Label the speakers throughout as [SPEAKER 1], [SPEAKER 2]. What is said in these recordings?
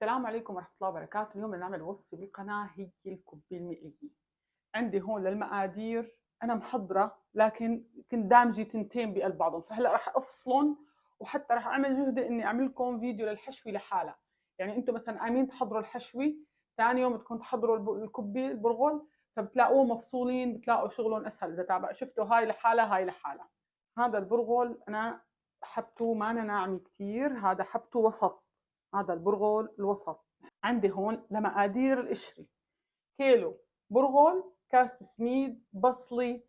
[SPEAKER 1] السلام عليكم ورحمة الله وبركاته. اليوم بدنا نعمل وصفة بالقناة، هي الكبة المقلية. عندي هون للمقادير أنا محضرة، لكن كنت دامجة تنتين بقلب بعضهم، فهلا راح أفصلهم، وحتى راح أعمل جهد إني أعمل لكم فيديو للحشوة لحالها. يعني أنتم مثلا قايمين تحضروا الحشوة، ثاني يوم بدكم تحضروا الكبة البرغل، فبتلاقوه مفصولين، بتلاقوا شغلهم أسهل. إذا شفتوا هاي لحالها هاي لحالها. هذا البرغل أنا حبته ما أنا ناعم كتير، هذا حبته وسط. هذا البرغل الوسط. عندي هون لمقادير القشري: كيلو برغل، كاسة سميد، بصلي،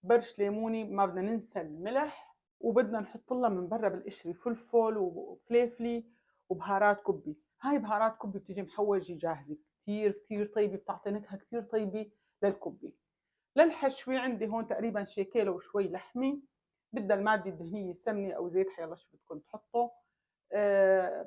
[SPEAKER 1] برش ليموني، ما بدنا ننسى الملح، وبدنا نحط لها من برا بالقشري فلفل وفليفلي وبهارات كبي. هاي بهارات كبي بتيجي محوجة جاهزة، كتير كتير طيبة، بتعطي نكهة كتير طيبة للكبي. للحشوة عندي هون تقريبا شي كيلو وشوي لحمة، بدها المادة الدهنية سمنة أو زيت، حيلا شو بدكم تحطوا.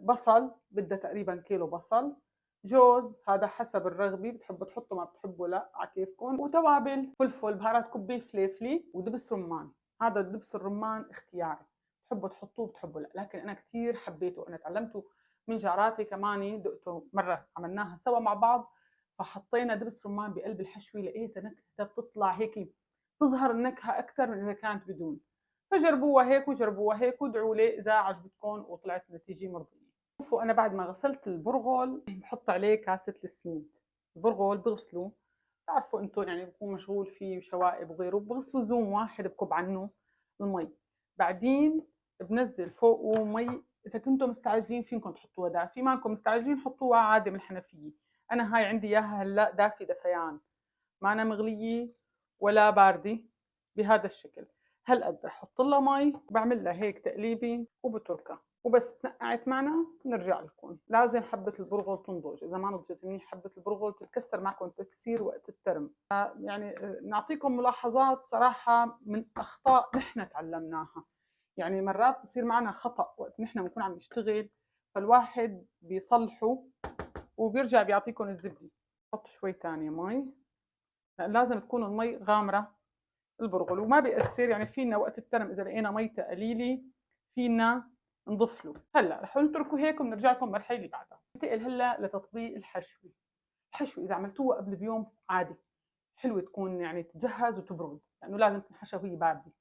[SPEAKER 1] بصل بدها تقريبا كيلو بصل. جوز هذا حسب الرغبة، بتحبوا تحطوا ما بتحبوا لا، على كيفكم. وتوابل فلفل، بهارات كبي، فليفلي، ودبس رمان. هذا الدبس الرمان اختياري، بتحبوا تحطوه بتحبوا لا، لكن أنا كتير حبيته. أنا تعلمته من جاراتي كمان، دقته مرة عملناها سوا مع بعض، فحطينا دبس رمان بقلب الحشوة، لقيتها نكهتها بتطلع هيك، تظهر النكهة أكثر من إذا كانت بدون. فجربوها هيك وجربوها هيك، وادعوا لي إذا عجبتكم وطلعت نتيجة مرضية. شوفوا، أنا بعد ما غسلت البرغل بحط عليه كاسة السميد. البرغل بغسلوه، بتعرفوا انتم يعني بكون مشغول فيه وشوائب وغيره، بغسلوا زوم واحد بكب عنه المي. بعدين بنزل فوقه مي. اذا كنتم مستعجلين فيكم تحطوها دافي، ما انكم مستعجلين حطوها عادي من الحنفيه. انا هاي عندي اياها هلا دافي دفيان، ما أنا مغليه ولا بارده، بهذا الشكل. هالقد رح احط لها مي، بعمل لها هيك تقليبه وبتركها، وبس تنقعت معنا بنرجع لكم. لازم حبه البرغل تنضج، اذا ما نضجت منيح حبه البرغل تتكسر معكم تكسير وقت الترم. يعني نعطيكم ملاحظات صراحه من اخطاء نحن تعلمناها. يعني مرات بصير معنا خطا وقت نحن بنكون عم نشتغل، فالواحد بيصلحه وبيرجع بيعطيكم الزبده. حط شوي ثانيه مي، لازم تكون المي غامره البرغل، وما بيأثر. يعني فينا وقت الترم اذا لقينا ميته قليله فينا نضيف له. هلا رح نتركه هيك وبنرجع لكم المرحله اللي بعدها. ننتقل هلا لتطبيق الحشوه. الحشوه اذا عملتوها قبل بيوم عادي حلوه تكون، يعني تجهز وتبرد، لانه لازم تنحشى وهي بارده.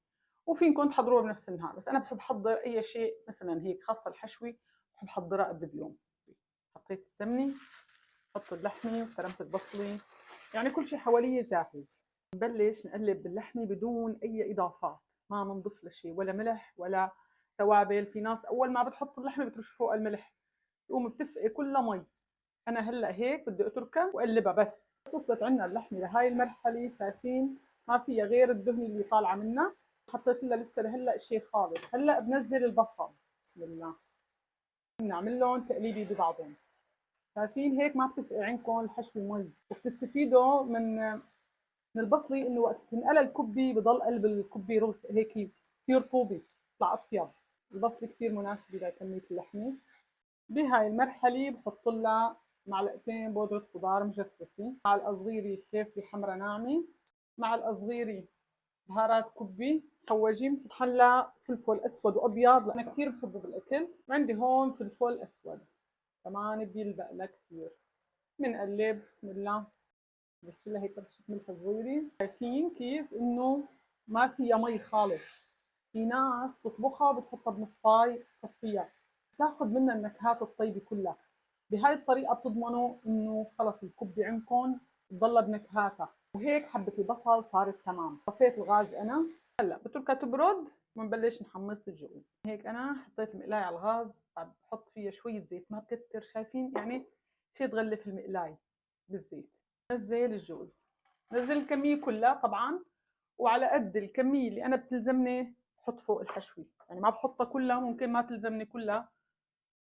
[SPEAKER 1] وفينكم تحضروها بنفس النهار، بس انا بحب احضر اي شيء مثلا هيك خاصه الحشوه بحب احضرها قبل بيوم. حطيت السمنه، حط اللحمه وفرمت البصله، يعني كل شيء حواليه جاهز. نبلش نقلب باللحمه بدون اي اضافات، ما بنضيف له شيء، ولا ملح ولا توابل. في ناس اول ما بتحط اللحمه بترش فوق الملح، تقوم بتفقي كلها مي. انا هلا هيك بدي اتركها واقلبها بس وصلت عندنا اللحمه لهي المرحله، شايفين ما فيها غير الدهن اللي طالعه منها. حطيت لها لسه لهلا شيء خالص. هلا بنزل البصل، بسم الله، بنعمل لهم تقليبه ببعضهم. شايفين هيك ما بتفقي عندكم الحشوه مي، وبتستفيدوا من البصلي انه وقت تنقلى الكبي بضل قلب الكبي هيك كثير طوبي، بيطلع اطيب. البصل كثير مناسب لكميه اللحمه. بهاي المرحله بحط لها معلقتين بودره خضار مجففه، معلقه صغيره فلفله حمراء ناعمه، معلقه صغيره بهارات كبي محوجين، بحط لها فلفل اسود وابيض لأنا كثير بحبه بالاكل. وعندي هون فلفل اسود كمان بيلبق لها كثير. بنقلب بسم الله، بس لها هيك رشه ملح صغيره. شايفين كيف انه ما فيها مي خالص. في ناس بتطبخها وبتحطها بمصفاي تصفيها، بتاخذ منها النكهات الطيبه كلها. بهاي الطريقه بتضمنوا انه خلص الكبه عندكم تضلها بنكهاتها. وهيك حبه البصل صارت تمام. طفيت الغاز انا، هلا بتركها تبرد ونبلش نحمص الجوز. هيك انا حطيت المقلايه على الغاز، بحط فيها شويه زيت ما بكتر، شايفين يعني شي تغلف المقلايه بالزيت. نزل الجوز، نزل الكمية كلها طبعا، وعلى قد الكمية اللي أنا بتلزمني بحط فوق الحشوة. يعني ما بحطها كلها، ممكن ما تلزمني كلها،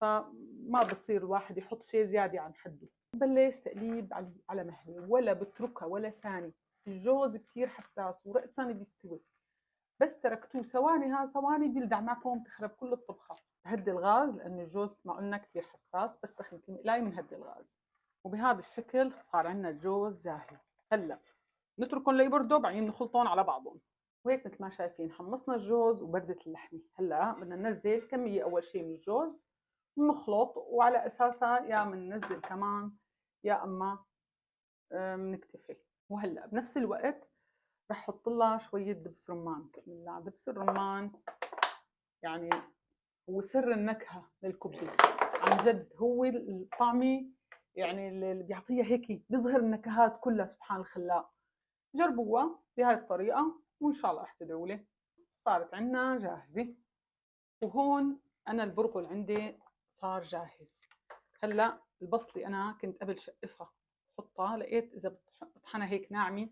[SPEAKER 1] فما بصير الواحد يحط شيء زيادة عن حده. بلش تقليب على مهله، ولا بتركها ولا ثانية. الجوز كثير حساس ورأسا بيستوي، بس تركتوه ثواني ها ثواني بيلدع معكم، تخرب كل الطبخة. هدي الغاز لأن الجوز ما قلنا كثير حساس، بس سخنت المقلاية بنهدي الغاز. وبهذا الشكل صار عندنا الجوز جاهز. هلا نتركهم ليبردوا بعدين نخلطهم على بعضهم. وهيك مثل ما شايفين حمصنا الجوز وبردت اللحمه. هلا بدنا ننزل كميه اول شيء من الجوز، بنخلط وعلى اساسها يا بننزل كمان يا اما بنكتفي. وهلا بنفس الوقت رح احط لها شويه دبس رمان. بسم الله. دبس الرمان يعني هو سر النكهه للكبه، عن جد هو الطعمه يعني اللي بيعطيها هيك بيظهر النكهات كلها. سبحان الخلاق. جربوها بهاي الطريقه وان شاء الله رح تدعوا لي. صارت عندنا جاهزه. وهون انا البرغل عندي صار جاهز. هلا البصلة انا كنت قبل شقفها بحطها، لقيت اذا بطحنها هيك ناعمه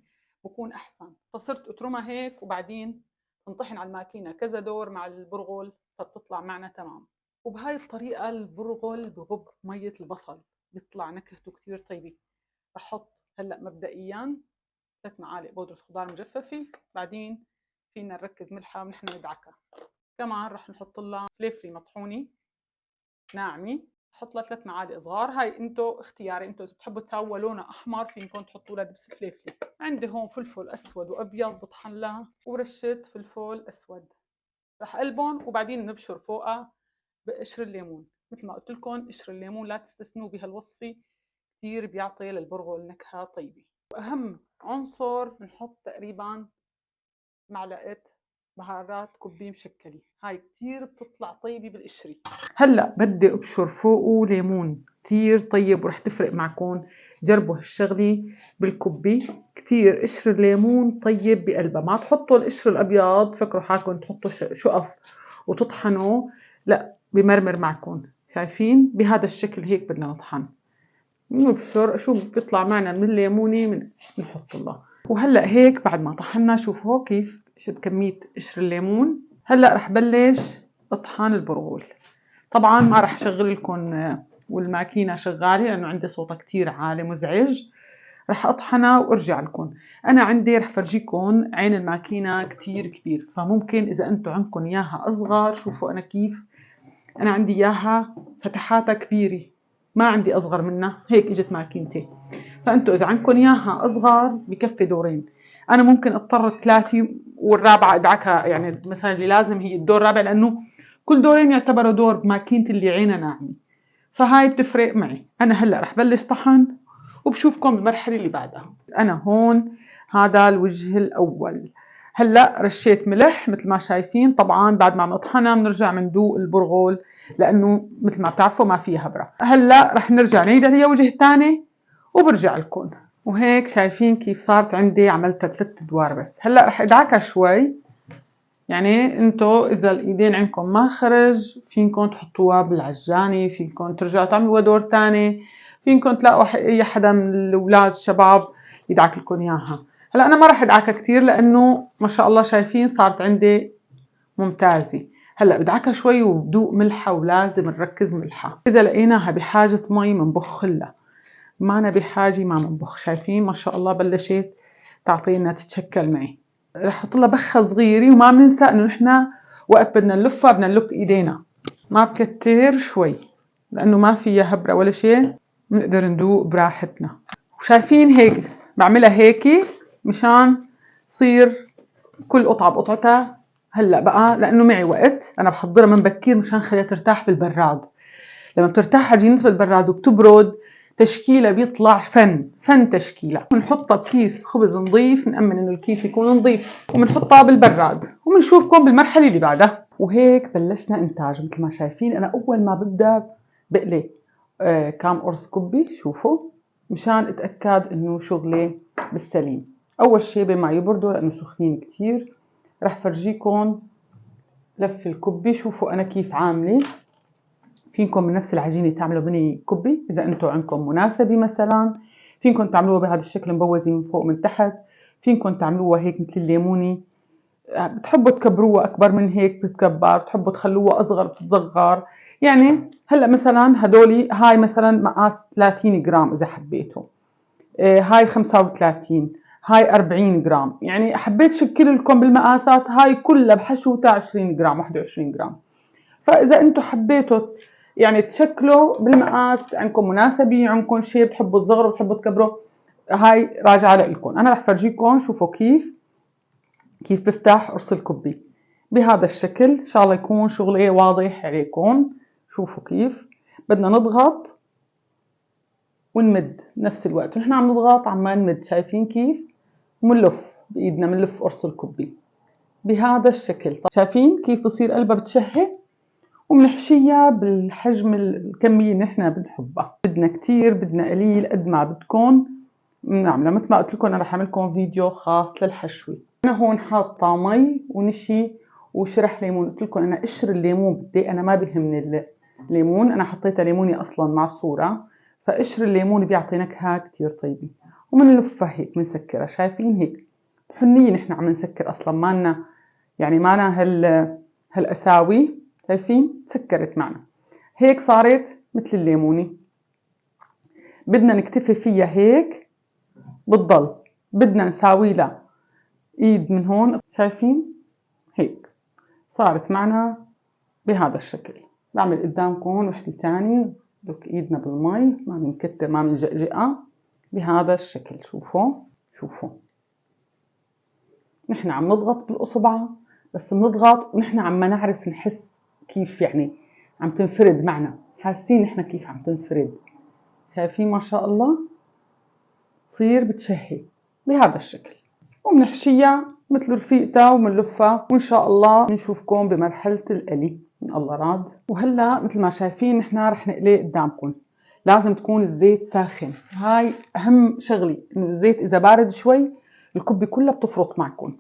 [SPEAKER 1] بكون احسن، فصرت اترمها هيك وبعدين تنطحن على الماكينه كذا دور مع البرغل فبتطلع معنا تمام. وبهاي الطريقه البرغل بغب ميه البصل، بيطلع نكهته كثير طيبه. رح احط هلا مبدئيا 3 معالق بودره خضار مجففه، بعدين فينا نركز ملحه ونحن ندعكها. كمان رح نحط لها فليفله مطحونه ناعمه، بحط لها 3 معالق صغار. هاي انتو اختياري، انتو اذا بتحبوا تسووا لونها احمر فيكم تحطوا لها دبس فليفله. عندي هون فلفل اسود وابيض بطحن لها ورشه فلفل اسود. رح اقلبهم وبعدين نبشر فوقها بقشر الليمون. مثل ما قلت لكم قشر الليمون لا تستثنوا بهالوصفه، كثير بيعطي للبرغل نكهه طيبه. واهم عنصر بنحط تقريبا معلقه بهارات كبي مشكله، هاي كثير بتطلع طيبه بالقشري. هلا بدي ابشر فوقه ليمون كثير طيب ورح تفرق معكم. جربوا هالشغله بالكبي، كثير قشر الليمون طيب بقلبها. ما تحطوا القشر الابيض فكروا حالكم تحطوا شقف وتطحنوا، لا بمرمر معكم. شايفين بهذا الشكل هيك بدنا نطحن. نبشر شو بيطلع معنا من الليمونه بنحط الله. وهلا هيك بعد ما طحنا شوفوا كيف شد كميه قشر الليمون. هلا رح بلش اطحن البرغل. طبعا ما رح شغل لكم والماكينه شغاله لانه عندي صوتها كثير عالي مزعج. رح اطحنها وارجع لكم. انا عندي رح فرجيكم عين الماكينه كثير كبير، فممكن اذا انتم عندكم اياها اصغر. شوفوا انا كيف انا عندي اياها فتحاتها كبيره، ما عندي اصغر منها، هيك اجت ماكينتي. فانتم اذا عندكم اياها اصغر بكفي دورين. انا ممكن اضطر 3 والرابعه ادعكها، يعني مثلا اللي لازم هي الدور الرابع لانه كل دورين يعتبروا دور بماكينتي اللي عينها ناعمه. فهاي بتفرق معي. انا هلا رح بلش طحن وبشوفكم بالمرحله اللي بعدها. انا هون هذا الوجه الاول. هلا رشيت ملح مثل ما شايفين. طبعا بعد ما نطحنها بنرجع مندوق البرغل لانه مثل ما بتعرفوا ما فيها هبره. هلا رح نرجع نعيد عليها وجه ثاني وبرجع لكم. وهيك شايفين كيف صارت عندي، عملتها 3 ادوار بس. هلا رح ادعكها شوي، يعني انتو اذا الايدين عندكم ما خرج فينكم تحطوها بالعجانه، فينكم ترجعوا تعملوها دور ثاني، فينكم تلاقوا اي حدا من الاولاد الشباب يدعك لكم اياها. هلا انا ما راح ادعكها كثير لانه ما شاء الله شايفين صارت عندي ممتازه. هلا بدعكها شوي وبدوق ملحه، ولازم نركز ملحه. اذا لقيناها بحاجه مي منبخ لها، ما أنا بحاجه ما منبخ. شايفين ما شاء الله بلشت تعطينا تتشكل معي. رح احط لها بخه صغيره، وما بننسى انه نحن وقت بدنا نلفها بدنا نلف ايدينا، ما بكتر شوي لانه ما فيها هبره ولا شيء، بنقدر ندوق براحتنا. وشايفين هيك بعملها هيك مشان تصير كل قطعه بقطعتها. هلا بقى لانه معي وقت انا بحضرها من بكير مشان خليها ترتاح بالبراد. لما بترتاح عجينتها بالبراد وبتبرد تشكيلة بيطلع فن تشكيلة. بنحطها بكيس خبز نظيف، نأمن انه الكيس يكون نظيف، وبنحطها بالبراد وبنشوفكم بالمرحلة اللي بعدها. وهيك بلشنا انتاج. مثل ما شايفين انا اول ما ببدأ بقلي كام قرص كبي، شوفوا مشان اتأكد انه شغلي بالسليم. اول شي بما يبردوا لانه سخنين كتير. رح فرجيكم لف الكبي. شوفوا انا كيف عاملة. فينكم من نفس العجينة تعملوا بني كبي إذا أنتم عندكم مناسبة مثلا. فينكم تعملوها بهذا الشكل مبوزة من فوق من تحت. فينكم تعملوها هيك مثل الليموني. بتحبوا تكبروها أكبر من هيك بتكبر، بتحبوا تخلوها أصغر بتتصغر. يعني هلا مثلا هدولي هاي مثلا مقاس 30 جرام إذا حبيتوا، هاي 35، هاي 40 جرام. يعني حبيت شكل لكم بالمقاسات. هاي كلها بحشوتها 20 جرام 21 جرام. فاذا انتم حبيتوا يعني تشكلوا بالمقاس، عندكم مناسبه عندكم شيء بتحبوا تصغروا بتحبوا تكبروا، هاي راجعه لكم. انا رح فرجيكم شوفوا كيف بفتح قرص الكبي بهذا الشكل. ان شاء الله يكون شغلي واضح عليكم. شوفوا كيف بدنا نضغط ونمد نفس الوقت، ونحن عم نضغط عمال نمد. شايفين كيف؟ ومنلف بايدنا، منلف قرص الكبي بهذا الشكل. شايفين كيف بصير قلبها بتشهي؟ وبنحشيها بالحجم الكمية اللي نحن بنحبها. بدنا كتير بدنا قليل، قد ما بدكم بنعملها. مثل ما قلت لكم انا رح اعمل لكم فيديو خاص للحشوة. انا هون حاطه مي ونشي وشرح ليمون. قلت لكم انا قشر الليمون بدي، انا ما بيهمني الليمون، انا حطيتها ليموني اصلا معصوره، فقشر الليمون بيعطي نكهه كتير طيبه. ومنلفها هيك بنسكرها. شايفين هيك حنيه نحن عم نسكر اصلا، مالنا يعني مالنا هالقساوي. شايفين سكرت معنا هيك صارت مثل الليموني. بدنا نكتفي فيها هيك بتضل. بدنا نساوي لها ايد من هون. شايفين هيك صارت معنا بهذا الشكل. بعمل قدامكم وحدة تاني. دوك ايدنا بالمي، ما بنكتر ما بنجقجقها، بهذا الشكل. شوفوا شوفوا نحن عم نضغط بالاصبع، بس بنضغط ونحن عم نعرف نحس كيف يعني عم تنفرد معنا. حاسين نحن كيف عم تنفرد. شايفين ما شاء الله تصير بتشهي بهذا الشكل. وبنحشيها مثل رفيقتها وبنلفها، وان شاء الله بنشوفكم بمرحلة القلي من الله راد. وهلا مثل ما شايفين نحن رح نقلي قدامكم. لازم تكون الزيت ساخن، هاي اهم شغلة، انه الزيت اذا بارد شوي الكبة كلها بتفرط معكم،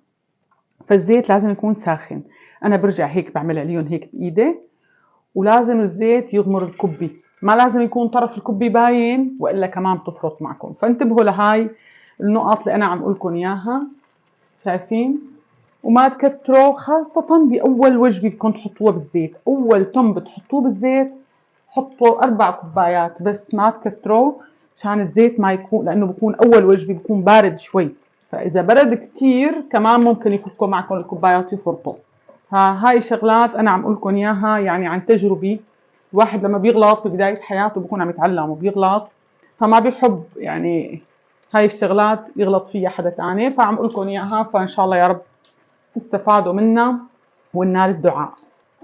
[SPEAKER 1] فالزيت لازم يكون ساخن. انا برجع هيك بعمل عليهم هيك بايدي، ولازم الزيت يغمر الكبة، ما لازم يكون طرف الكبة باين والا كمان بتفرط معكم. فانتبهوا لهاي النقط اللي انا عم اقول لكم اياها. شايفين؟ وما تكتروا، خاصة بأول وجبة بدكم تحطوها بالزيت. أول تم بتحطوه بالزيت حطوا 4 كوبايات بس، ما تكتروا عشان الزيت ما يكون، لأنه بكون أول وجبة بكون بارد شوي، فإذا برد كتير كمان ممكن يفكوا معكم الكوبايات يفرطوا. هاي شغلات أنا عم أقولكم إياها يعني عن تجربة. الواحد لما بيغلط ببداية حياته بكون عم يتعلم وبيغلط، فما بيحب يعني هاي الشغلات يغلط فيها حدا تاني، فعم أقولكم إياها. فإن شاء الله يا رب تستفادوا منا ونال الدعاء.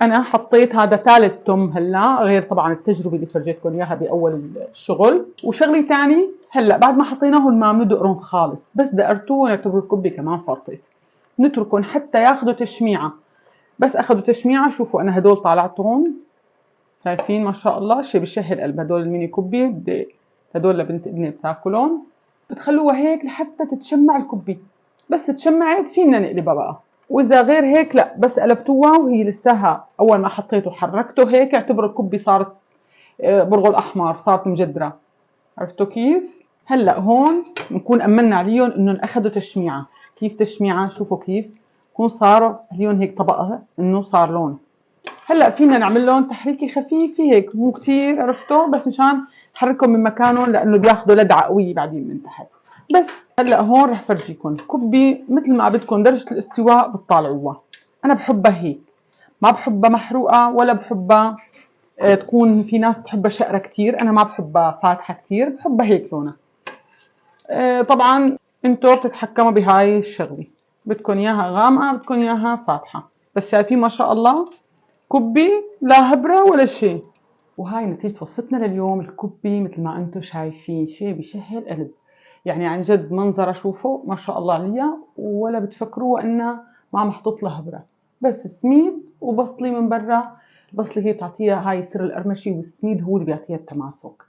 [SPEAKER 1] أنا حطيت هذا ثالث تم هلا، غير طبعا التجربة اللي فرجيتكم إياها بأول الشغل. وشغلة تاني هلا بعد ما حطيناهم ما بندقرهم خالص، بس دقرتوه نعتبر الكبة كمان فرطت. نتركهم حتى ياخذوا تشميعة. بس أخذوا تشميعة. شوفوا أنا هدول طالعتهم، شايفين ما شاء الله شيء بشهي القلب. هدول الميني كبة بدي هدول لبنت ابني بتاكلهم. بتخلوها هيك لحتى تتشمع الكبة. بس تشمعت فينا نقلبها بقى. واذا غير هيك لا، بس قلبتوها وهي لساها اول ما حطيته حركته هيك اعتبروا الكبه صارت برغل احمر، صارت مجدره. عرفتوا كيف؟ هلا هون بنكون امنا عليهم انهم اخذوا تشميعه. كيف تشميعه؟ شوفوا كيف بكون صار عليهم هيك طبقه انه صار لون. هلا فينا نعمل لهم تحريكه خفيفه هيك، مو كثير، عرفتوا؟ بس مشان نحركهم من مكانهم لانه بياخذوا لدعه قويه بعدين من تحت. بس هلا هون رح فرجيكم كبي مثل ما بدكم درجه الاستواء بتطالعوها. انا بحبها هيك، ما بحبها محروقه ولا بحبها تكون، في ناس بتحبها شقره كثير، انا ما بحبها فاتحه كثير، بحبها هيك لونها. طبعا انتوا بتتحكموا بهاي الشغله، بدكم اياها غامقه بدكم اياها فاتحه. بس شايفين ما شاء الله كبي لا هبره ولا شيء. وهاي نتيجة وصفتنا لليوم. الكبي مثل ما انتم شايفين شيء بشهي القلب، يعني عن جد منظرة شوفوا ما شاء الله عليها، ولا بتفكروا انها ما محطوط لها هبرة، بس سميد وبصلي من برا. البصلي هي بتعطيها هاي سر القرمشة، والسميد هو اللي بيعطيها التماسك.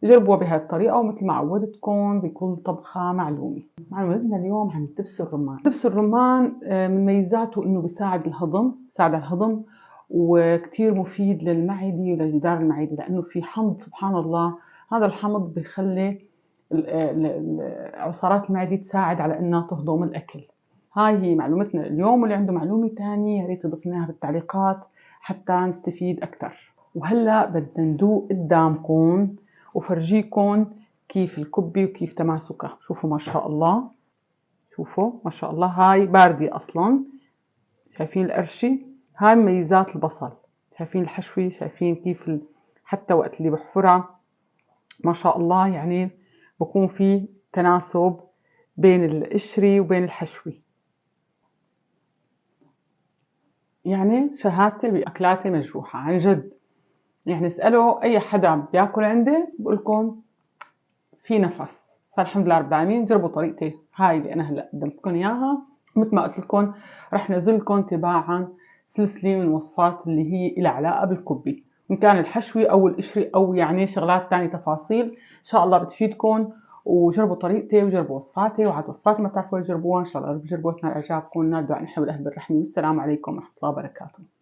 [SPEAKER 1] جربوها بهاي الطريقة، ومثل ما عودتكم بكل طبخة معلومة. معلومتنا اليوم عن دبس الرمان. دبس الرمان من ميزاته انه بيساعد الهضم، بيساعد على الهضم، وكتير مفيد للمعدة ولجدار المعدة، لأنه في حمض سبحان الله. هذا الحمض بيخلي عصارات المعدة تساعد على أنها تهضم الأكل. هاي هي معلومتنا اليوم، واللي عنده معلومة تانية يا ريت يضيف لنا بالتعليقات حتى نستفيد أكثر. وهلأ بدنا ندوق قدامكم وفرجيكم كيف الكبة وكيف تماسكها. شوفوا ما شاء الله، شوفوا ما شاء الله، هاي باردة أصلا. شايفين القرشة؟ هاي مميزات البصل. شايفين الحشوة؟ شايفين كيف حتى وقت اللي بحفرها ما شاء الله يعني بكون في تناسب بين القشرة وبين الحشوة. يعني شهادتي بأكلاتي مجروحة عن جد. يعني اسألوا أي حدا بياكل عندي بقول لكم في نفس. فالحمد لله رب العالمين، جربوا طريقتي هاي اللي أنا هلا قدمتكم إياها. مثل ما قلت لكم رح نزل لكم تباعا سلسلة من وصفات اللي هي لها علاقة بالكبي، إن كان الحشوي أو القشري أو يعني شغلات تانية تفاصيل إن شاء الله بتفيدكم. وجربوا طريقتي وجربوا وصفاتي، وعاد وصفاتي ما بتعرفوا تجربوها إن شاء الله بجربوا. إعجابكم. نادوا عن حول أهل بالرحمة. والسلام عليكم ورحمة الله وبركاته.